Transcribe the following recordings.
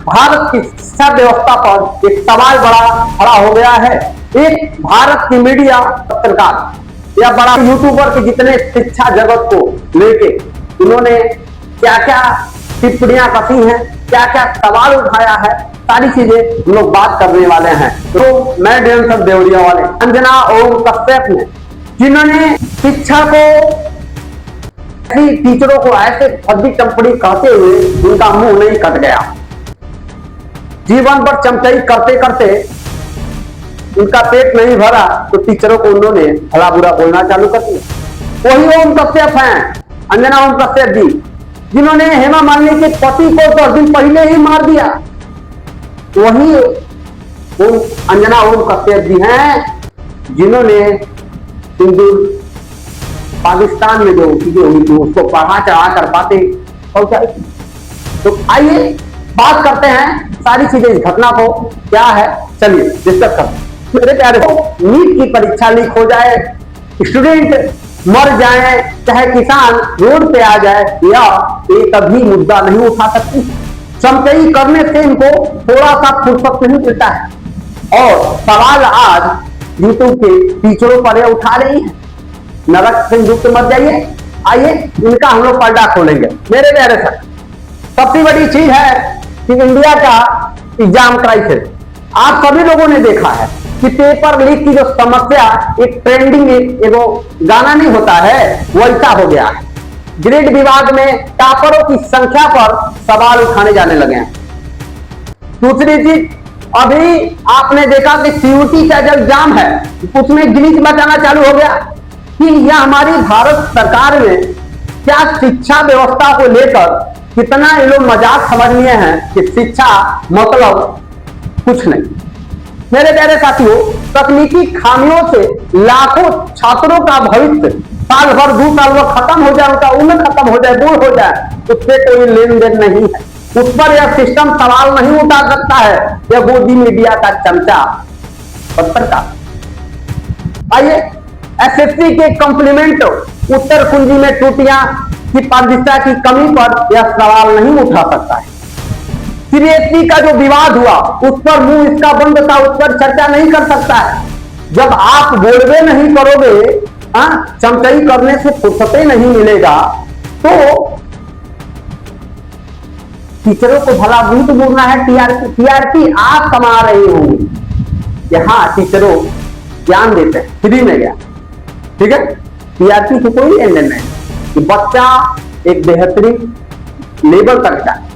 भारत की शिक्षा व्यवस्था पर एक सवाल बड़ा खड़ा हो गया है। एक भारत की मीडिया पत्रकार या बड़ा यूट्यूबर के जितने शिक्षा जगत को लेके उन्होंने क्या क्या टिप्पणियां कसी हैं, क्या क्या सवाल उठाया है, सारी चीजें हम लोग बात करने वाले हैं। तो मैं डेंसल देवरिया वाले अंजना और कश्यप ने, जिन्होंने शिक्षा को टीचरों को ऐसे फर्जी टिप्पणी कहते हुए उनका मुंह नहीं कट गया। जीवन भर चमचाई करते करते उनका पेट नहीं भरा तो टीचरों को उन्होंने भला बुरा बोलना चालू कर दिया। वही ओम कश्यप हैं, अंजना ओम कश्यप जी, जिन्होंने हेमा मालिनी के पति को 10 दिन पहले ही मार दिया। वही अंजना ओम कश्यप जी हैं जिन्होंने हिंदू पाकिस्तान में जो चीजें हुई थी उसको पढ़ा चढ़ा कर पाते पहुंचाई। तो आइए बात करते हैं सारी चीजें इस घटना को क्या है, चलिए डिस्कस करते हैं। मेरे प्यारे को नीट की परीक्षा लीक हो जाए, स्टूडेंट मर जाए, चाहे किसान रोड पे आ जाए, या एक कभी मुद्दा नहीं उठा सकती। चमचई करने से इनको थोड़ा सा फुर्सत नहीं मिलता है और सवाल आज यूट्यूब के टीचरों पर उठा रही है। नरक से डूब के मर जाइए। आइए इनका हम लोग पर्दा खोलेंगे। मेरे प्यारे सर, सबसे बड़ी चीज है कि इंडिया का एग्जाम क्राइसिस आप सभी लोगों ने देखा है कि पेपर लीक की जो समस्या एक ट्रेंडिंग एक गाना नहीं होता है वैसा हो गया है। ग्रेड विभाग में टॉपरों की संख्या पर सवाल उठाने जाने लगे हैं। दूसरी चीज, अभी आपने देखा कि सीयूटी का जो एग्जाम है उसमें गिनीज बचाना चालू हो गया कि यह हमारी भारत सरकार में क्या शिक्षा व्यवस्था को लेकर कितना ये लोग मजाक समझ लिए हैं कि शिक्षा मतलब कुछ नहीं। मेरे प्यारे साथियों, तकनीकी खामियों से लाखों छात्रों का भविष्य साल भर 2 साल में खत्म हो जाए, उनका उम्र खत्म हो जाए, दूर हो जाए, उससे कोई लेन देन नहीं है। उस पर यह सिस्टम सवाल नहीं उठा सकता है। यह गोदी मीडिया का चमचा पत्रकार। आइए एसएससी के कॉम्प्लीमेंट उत्तर कुंजी में त्रुटियां की पारदर्शिता की कमी पर यह सवाल नहीं उठा सकता है। सीबीएसई का जो विवाद हुआ उस पर मुंह इसका बंद था, उस पर चर्चा नहीं कर सकता है। जब आप बोलबे नहीं करोगे, चमचाई करने से फुर्सत नहीं मिलेगा, तो टीचरों को भला भूत बोलना है। टीआरपी आप कमा रहे होंगे। यहाँ टीचरों ज्ञान देते हैं फ्री में ज्ञान, ठीक है। टीआरपी से कोई लेन देन नहीं कि बच्चा एक बेहतरीन लेवल तक जाए,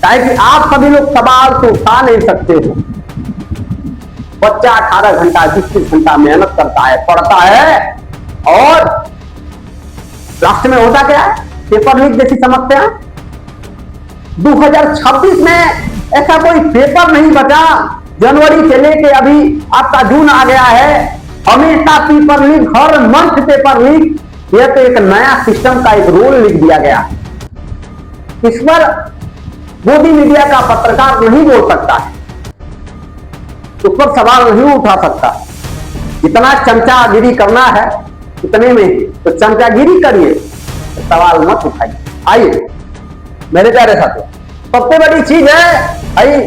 चाहे कि आप सभी लोग सवाल तो उठा नहीं सकते हो। बच्चा 18 घंटा 20 घंटा मेहनत करता है, पढ़ता है, और लास्ट में होता क्या है, पेपर लीक जैसी समस्या। 2026 में ऐसा कोई पेपर नहीं बचा। जनवरी से लेके अभी आपका जून आ गया है, हमेशा पेपर लीक, हर मंथ पेपर लीक। यह तो एक नया सिस्टम का एक रोल लिख दिया गया है। इस पर गोदी मीडिया का पत्रकार नहीं बोल सकता है, उस पर सवाल नहीं उठा सकता। जितना चमचागिरी करना है उतने में ही तो चमचागिरी करिए, सवाल मत उठाइए। आइए मेरे प्यारे साथियों, सबसे बड़ी चीज है, आइए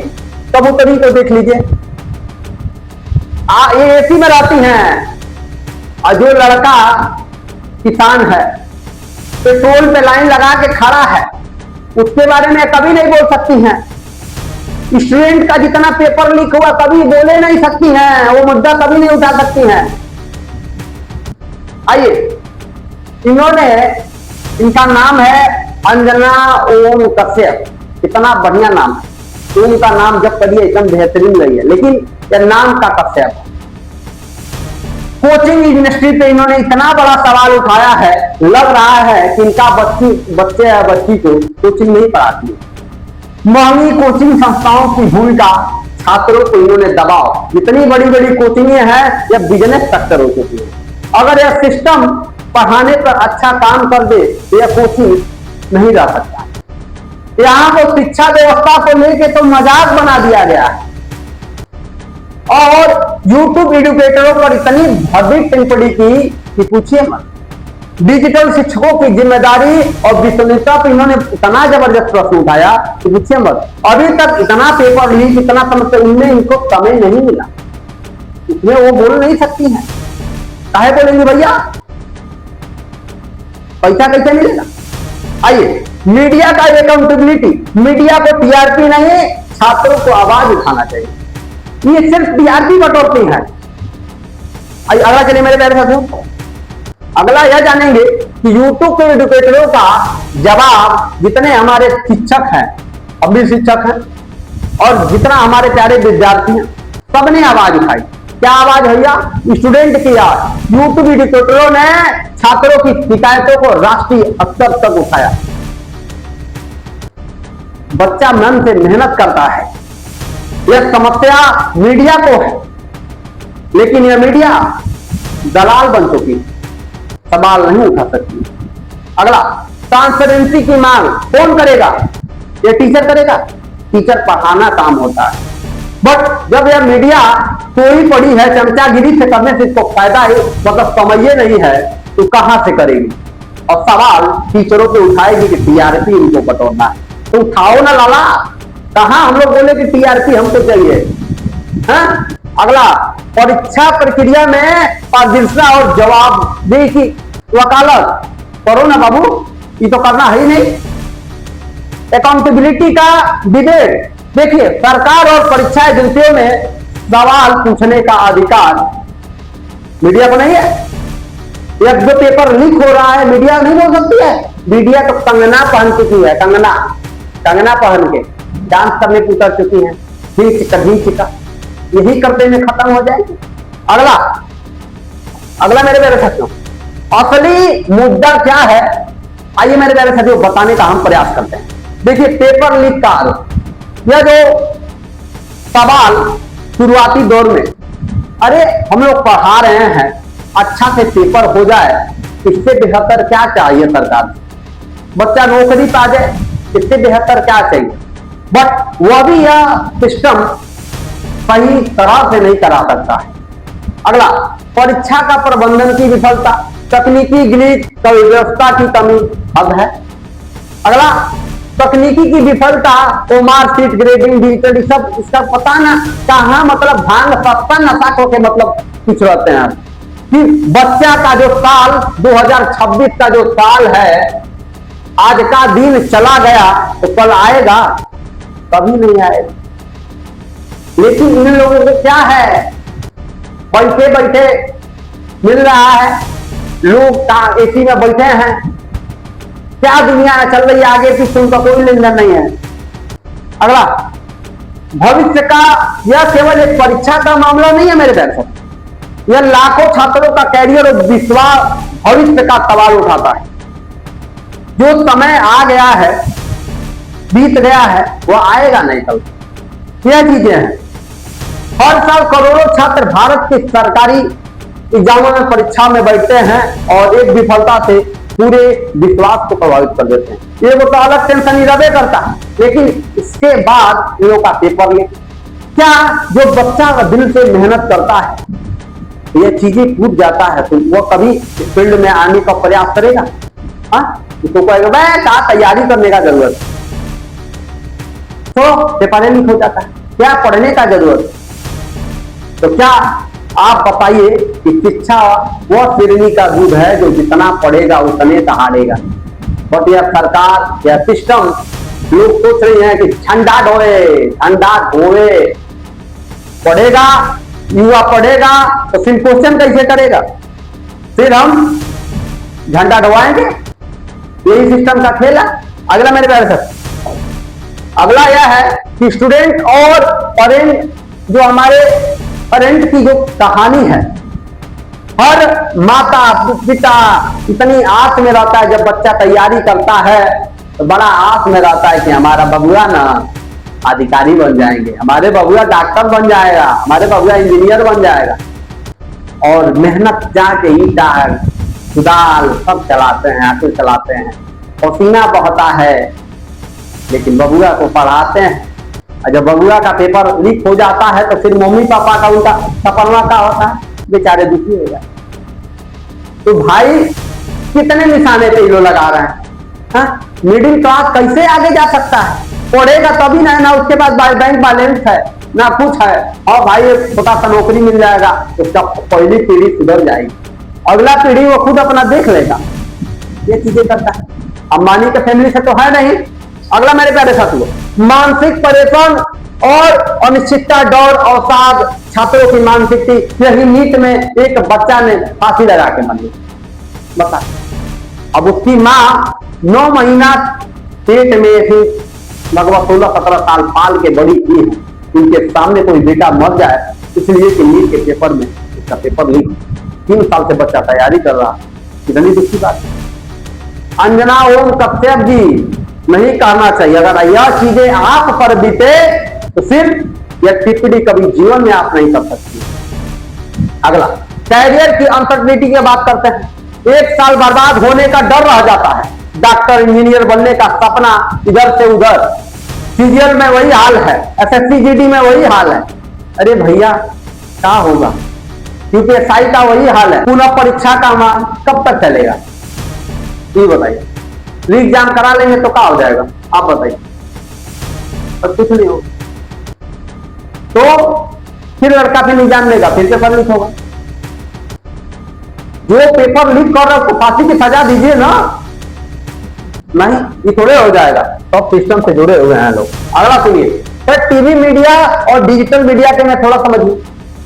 कबूतरी को देख लीजिए। ये एसी में रहती हैं, और जो लड़का किसान है पेट्रोल पे लाइन लगा के खड़ा है, उसके बारे में कभी नहीं बोल सकती हैं। स्टूडेंट का जितना पेपर लीक हुआ कभी बोले नहीं सकती हैं, वो मुद्दा कभी नहीं उठा सकती हैं। आइए, इन्होंने, इनका नाम है अंजना ओम कश्यप। कितना बढ़िया नाम है। ओम का नाम जब करिए एकदम बेहतरीन लगी है, लेकिन यह नाम का कश्यप है। कोचिंग इंडस्ट्री पे इन्होंने इतना बड़ा सवाल उठाया है, लग रहा है कि इनका बच्चे या बच्ची को कोचिंग नहीं पढ़ाती है। महंगी कोचिंग संस्थाओं की भूमिका, छात्रों को इन्होंने दबाव। जितनी बड़ी बड़ी कोचिंगें हैं यह बिजनेस सेक्टर हो चुकी है। अगर यह सिस्टम पढ़ाने पर अच्छा काम कर दे तो यह कोचिंग नहीं रह सकता। यहाँ को शिक्षा व्यवस्था को लेकर तो मजाक बना दिया गया है, और यूट्यूब एजुकेटरों पर इतनी भव्य टिप्पणी की कि पूछिए मत। डिजिटल शिक्षकों की जिम्मेदारी और विश्वसनीयता पर इन्होंने इतना जबरदस्त प्रश्न उठाया कि पूछिए मत। अभी तक इतना पेपर लीक, इतना समझते, उनमें इनको समय नहीं मिला, इसमें वो बोल नहीं सकती हैं। काहे बोलेंगे भैया, पैसा कैसे मिलेगा? आइए, मीडिया का अकाउंटेबिलिटी, मीडिया को टीआरपी नहीं, छात्रों को आवाज उठाना चाहिए। ये सिर्फ टीआरपी बटोरती है। आइए अगला चलिए मेरे प्यारे साथियों, अगला यह जानेंगे कि यूट्यूब के एजुकेटरों का जवाब, जितने हमारे शिक्षक हैं, अभी शिक्षक हैं, और जितना हमारे प्यारे विद्यार्थी हैं, सबने आवाज उठाई। क्या आवाज भैया? स्टूडेंट की आवाज। यूट्यूब एजुकेटरों ने छात्रों की शिकायतों को राष्ट्रीय स्तर तक उठाया। बच्चा मन से मेहनत करता है, यह समस्या मीडिया को है, लेकिन यह मीडिया दलाल बन चुकी है, सवाल नहीं उठा सकती। अगला, ट्रांसपेरेंसी की मांग कौन करेगा? यह टीचर करेगा। टीचर पढ़ाना काम होता है, बट जब यह मीडिया कोई पड़ी है, चमचागिरी से करने से इसको फायदा है, मतलब समझे नहीं है, तो कहां से करेगी? और सवाल टीचरों पे उठाएगी कि टीआरपी इनको बटोरना है, तो उठाओ ना लाला। कहां हम लोग बोले कि टीआरपी हमको चाहिए? हाँ? अगला, परीक्षा प्रक्रिया में पारदर्शिता और जवाबदेही की वकालत करो ना बाबू, ये तो करना है ही नहीं। अकाउंटेबिलिटी का डिबेट, देखिए सरकार और परीक्षा एजेंसियों में सवाल पूछने का अधिकार मीडिया को नहीं है। यह जो पेपर लीक हो रहा है, मीडिया नहीं बोल सकती है। मीडिया तो कंगना पहन चुकी है, कंगना पहन के डांस करने की उतर चुकी है। चिका यही करते में खत्म हो जाएगी। अगला मेरे प्यारे साथियों, असली मुद्दा क्या है? आइए मेरे प्यारे साथियों बताने का हम प्रयास करते हैं। देखिए, पेपर लीक का आरोप, यह जो सवाल शुरुआती दौर में, अरे हम लोग पढ़ा रहे हैं, अच्छा से पेपर हो जाए, इससे बेहतर क्या चाहिए सरकार से? बच्चा नौकरी पा जाए, इससे बेहतर क्या चाहिए? बट वह भी यह सिस्टम सही तरह से नहीं करा सकता है। अगला, परीक्षा का प्रबंधन की विफलता, तकनीकी ग्लिच, व्यवस्था की कमी अब है। अगला, तकनीकी की विफलता, तो मार्कशीट, ग्रेडिंग, डिजिटल, सब इसका पता ना कहां, मतलब भांग सस्ता नशा को के मतलब कुछ रहते हैं कि बच्चा का जो साल 2026 का जो साल है, आज का दिन चला गया तो कल आएगा? कभी नहीं आएगा। लेकिन इन लोगों को क्या है, बैठे बैठे मिल रहा है, लोग एसी में बैठे हैं, क्या दुनिया में चल रही है आगे पीछे उनका कोई लेन देन नहीं है। अगला, भविष्य का, यह केवल एक परीक्षा का मामला नहीं है मेरे प्यारे साथ, यह लाखों छात्रों का कैरियर और विश्वास, भविष्य का सवाल उठाता है। जो समय आ गया है, बीत गया है, वो आएगा नहीं कल। यह चीजें हैं। हर साल करोड़ों छात्र भारत की सरकारी एग्जामों में परीक्षा में बैठते हैं और एक विफलता से पूरे विश्वास को प्रभावित कर देते हैं। ये वो तो अलग टेंशन ही रहे करता है, लेकिन इसके बाद इन लोगों का पेपर लीक, क्या जो बच्चा दिल से मेहनत करता है, ये चीजें टूट जाता है, तो वो कभी इस फील्ड में आने का प्रयास करेगा? उसको कहेगा भाई क्या तैयारी करने का जरूरत है, तो पेपर लीक हो जाता है, क्या पढ़ने का जरूरत? तो क्या आप बताइए कि शिक्षा वह सिरनी का दूध है जो जितना पढ़ेगा उतने सहारेगा। बट यह सरकार, यह सिस्टम, लोग सोच रहे हैं कि झंडा ढोए, पढ़ेगा युवा, पढ़ेगा तो फिर क्वेश्चन कैसे करेगा, फिर हम झंडा ढोवाएंगे, यही सिस्टम का खेल है। अगला मेरे प्यारे साथ, अगला यह है कि स्टूडेंट और पेरेंट, जो हमारे पेरेंट की जो कहानी है, हर माता पिता इतनी आस में रहता है, जब बच्चा तैयारी करता है तो बड़ा आस में रहता है कि हमारा बबुआ ना अधिकारी बन जाएंगे, हमारे बबुआ डॉक्टर बन जाएगा, हमारे बबुआ इंजीनियर बन जाएगा, और मेहनत जाके ईटा कुदाल सब चलाते हैं, आंसू चलाते हैं, पसीना बहता है, लेकिन बबुआ को पढ़ाते हैं। और जब बबुआ का पेपर लीक हो जाता है तो फिर मम्मी पापा का उनका सपना क्या होता है, बेचारे दुखी हो जाते। तो भाई कितने निशाने पे ये लोग लगा रहे हैं। हाँ? मिडिल क्लास कैसे आगे जा सकता है? पढ़ेगा तभी ना उसके बाद बैंक बैलेंस है ना कुछ है, और भाई एक छोटा सा नौकरी मिल जाएगा, उसका पहली पीढ़ी सुधर जाएगी, अगला पीढ़ी वो खुद अपना देख लेगा। ये चीजें करता है। अंबानी के फैमिली से तो है नहीं। अगला मेरे प्यारे साथियों, मानसिक परेशान और अनिश्चितता, डर, अवसाद छात्रों की मानसिक थी। यही नीट में एक बच्चा ने फांसी लगा के मर ली। बता, अब उसकी माँ 9 महीना पेट में ही लगभग 16-17 साल पाल के बड़ी की है। उनके सामने कोई बेटा मर जाए इसलिए कि नीट के पेपर में उसका पेपर लीक, 3 साल से बच्चा तैयारी कर रहा, कितनी दुखी बात है। अंजना ओम कश्यप जी, नहीं कहना चाहिए। अगर यह चीजें आप पर बीते तो फिर यह टिप्पणी कभी जीवन में आप नहीं कर सकती। अगला, कैरियर की अनसर्टेनिटी की बात करते हैं। 1 साल बर्बाद होने का डर रह जाता है। डॉक्टर इंजीनियर बनने का सपना इधर से उधर, सीजीएल में वही हाल है, एसएससी जीडी में वही हाल है। अरे भैया क्या होगा? यूपीएसआई का वही हाल है। पुनः परीक्षा का कब तक चलेगा ये बताइए? एग्जाम करा लेंगे तो क्या हो जाएगा आप बताइए? बस कुछ नहीं होगा। तो फिर लड़का फिर एग्जाम लेगा, फिर पेपर लीक होगा। जो पेपर लीक कर रहा है उसको फांसी की सजा दीजिए ना। नहीं, ये थोड़े हो जाएगा। सब सिस्टम से जुड़े हुए हैं लोग। अगला सुनिए, सर टीवी मीडिया और डिजिटल मीडिया के मैं थोड़ा समझिए।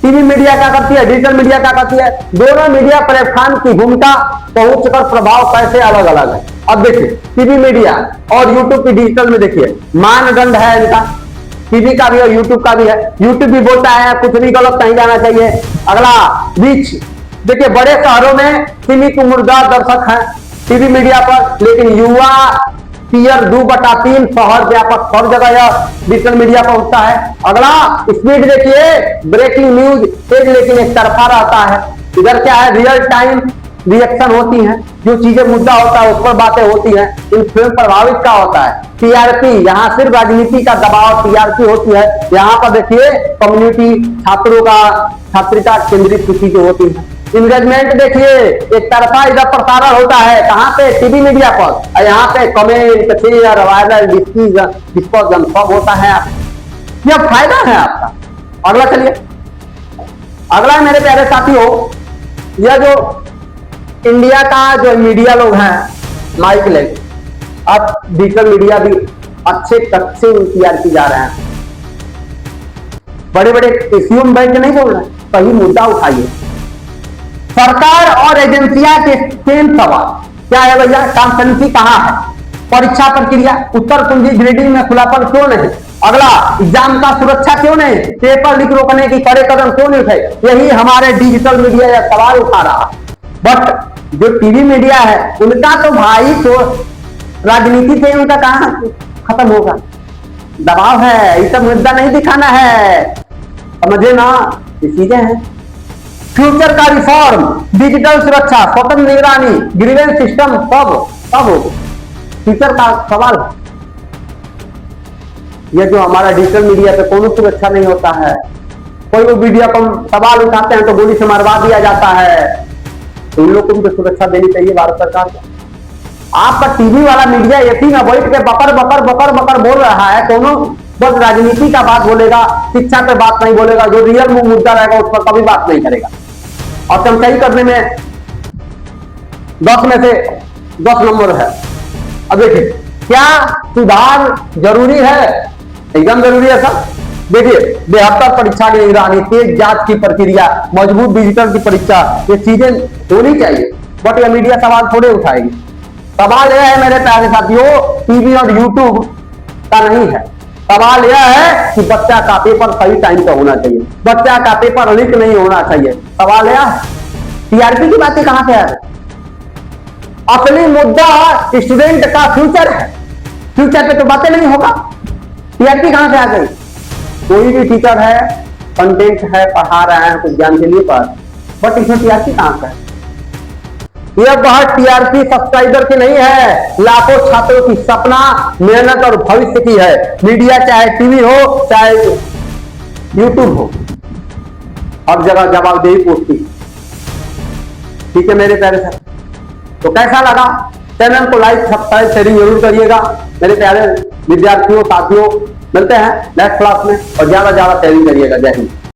टीवी मीडिया क्या करती है, डिजिटल मीडिया क्या करती है? दोनों मीडिया प्लेटफॉर्म की भूमिका, पहुंच कर प्रभाव कैसे अलग अलग है। अब देखिए, टीवी मीडिया और यूट्यूब की डिजिटल में देखिए मानदंड है इनका। टीवी का भी और यूट्यूब का भी है। यूट्यूब भी बोलता है कुछ भी गलत नहीं जाना चाहिए। अगला, रीच देखिए, बड़े शहरों में सीमित उम्रदार दर्शक हैं टीवी मीडिया पर, लेकिन युवा टीयर 2/3 शहर व्यापक हर जगह यह डिजिटल मीडिया पहुंचता है। अगला, स्पीड देखिए, ब्रेकिंग न्यूज तेज लेकिन एक तरफा रहता है। इधर क्या है, रियल टाइम रिएक्शन होती है, जो चीजें मुद्दा होता है उस पर बातें होती है। इन्फ्लुएंस प्रभावित का होता है। टीआरपी, यहाँ सिर्फ राजनीति का दबाव टीआरपी होती है। यहाँ पर देखिए कम्युनिटी, छात्रों का छात्रिका केंद्रित चीजें होती है। इंगेजमेंट देखिए, एक तरफा इधर प्रसारण होता है, कहां पे? टीवी मीडिया पर, और यहाँ पे कमेंट, शेयर, वायरल, डिस्कशन सब होता है। यह फायदा है आपका। अगला चलिए, अगला मेरे प्यारे साथियों, यह जो इंडिया का जो मीडिया लोग हैं माइक ले, अब डिजिटल मीडिया भी अच्छे कच्चे तैयार की जा रहे हैं। बड़े बड़े इश्यू में बैठ के नहीं बोल रहे, सही मुद्दा उठाइए। सरकार और एजेंसियां के सेम सवाल क्या है भैया? ट्रांसपेरेंसी कहां है? परीक्षा प्रक्रिया, उत्तर कुंजी, ग्रेडिंग में खुलापन क्यों नहीं? अगला, एग्जाम का सुरक्षा क्यों नहीं? पेपर लीक रोकने की कड़े कदम क्यों नहीं उठाए? यही हमारे डिजिटल मीडिया यह सवाल उठा रहा। बट जो टीवी मीडिया है उनका तो भाई तो राजनीति से उनका कहां खत्म होगा? दबाव है, ये सब मुद्दा नहीं दिखाना है, समझे ना? ये चीजें हैं। फ्यूचर का रिफॉर्म, डिजिटल सुरक्षा, स्वतंत्र निगरानी, ग्रीवेंस सिस्टम, सब हो फ्यूचर का सवाल। यह जो हमारा डिजिटल मीडिया पे कोनो सुरक्षा नहीं होता है। कोई वो वीडियो को सवाल उठाते हैं तो गोली से मरवा दिया जाता है। तो उन लोग को भी तो सुरक्षा देनी चाहिए भारत सरकार को। आपका टीवी वाला मीडिया एक ही में बैठ के बकर बकर बकर बकर बोल रहा है, दोनों बस राजनीति का बात बोलेगा, शिक्षा पे बात नहीं बोलेगा, जो रियल मुद्दा रहेगा उस पर कभी बात नहीं करेगा। और चमचाई करने में 10 में से 10 नंबर है। अब देखिए, क्या सुधार जरूरी है? एकदम जरूरी है सर। देखिए, बेहतर परीक्षा की निगरानी, तेज जांच की प्रक्रिया, मजबूत डिजिटल की परीक्षा, ये चीजें होनी चाहिए। बट ये मीडिया सवाल थोड़े उठाएगी। सवाल यह है मेरे प्यारे साथियों, टीवी और यूट्यूब का नहीं है। सवाल यह है कि बच्चा का पेपर सही टाइम का होना चाहिए, बच्चा का पेपर लीक नहीं होना चाहिए। सवाल यह टीआरपी की बातें कहां से आ रही? असली मुद्दा स्टूडेंट का फ्यूचर है। फ्यूचर पे तो बातें नहीं होगा, टीआरपी कहां से आ गई? कोई भी टीचर है, कंटेंट है, पढ़ा रहे हैं कुछ ज्ञान के लिए पर, बट इसमें टीआरपी कहां से है? यह बात टीआरपी सब्सक्राइबर की नहीं है, लाखों छात्रों की सपना, मेहनत और भविष्य की है। मीडिया चाहे टीवी हो चाहे यूट्यूब हो, हर जगह जवाबदेही पूछती। ठीक है मेरे प्यारे साथ, तो कैसा लगा, चैनल को लाइक सब्सक्राइब शेयरिंग जरूर करिएगा मेरे प्यारे विद्यार्थियों साथियों। मिलते हैं नेक्स्ट क्लास में और ज्यादा शेयरिंग करिएगा। जय हिंद।